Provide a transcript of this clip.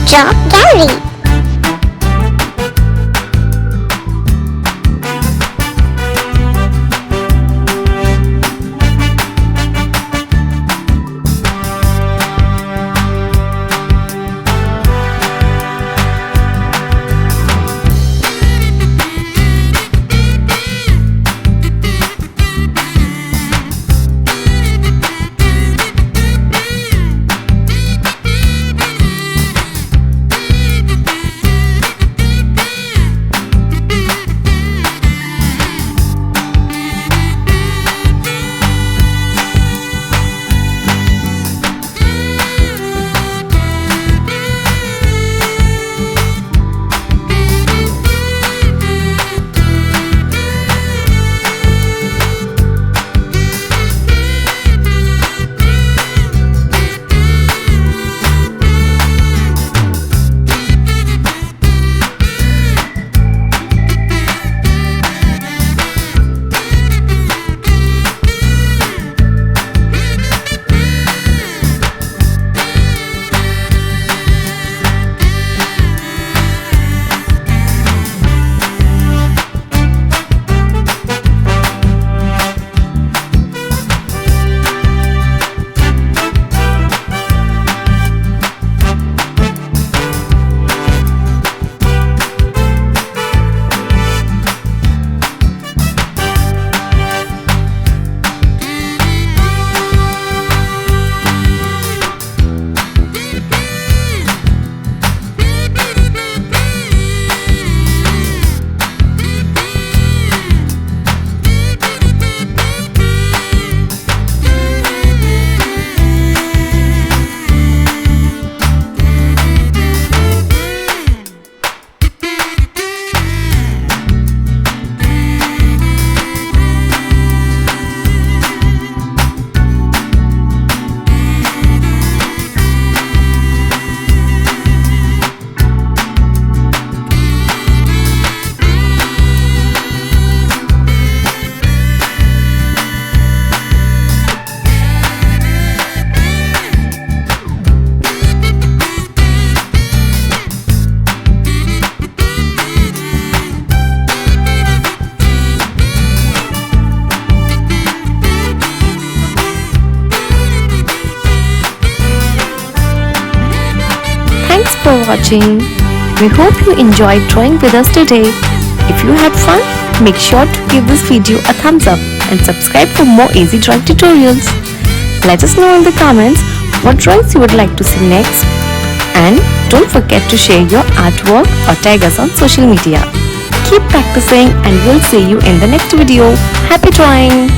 Chalk Gallery. Thanks for watching. We hope you enjoyed drawing with us today. If you had fun, make sure to give this video a thumbs up and subscribe for more easy drawing tutorials. Let us know in the comments what drawings you would like to see next. And don't forget to share your artwork or tag us on social media. Keep practicing and we'll see you in the next video. Happy drawing!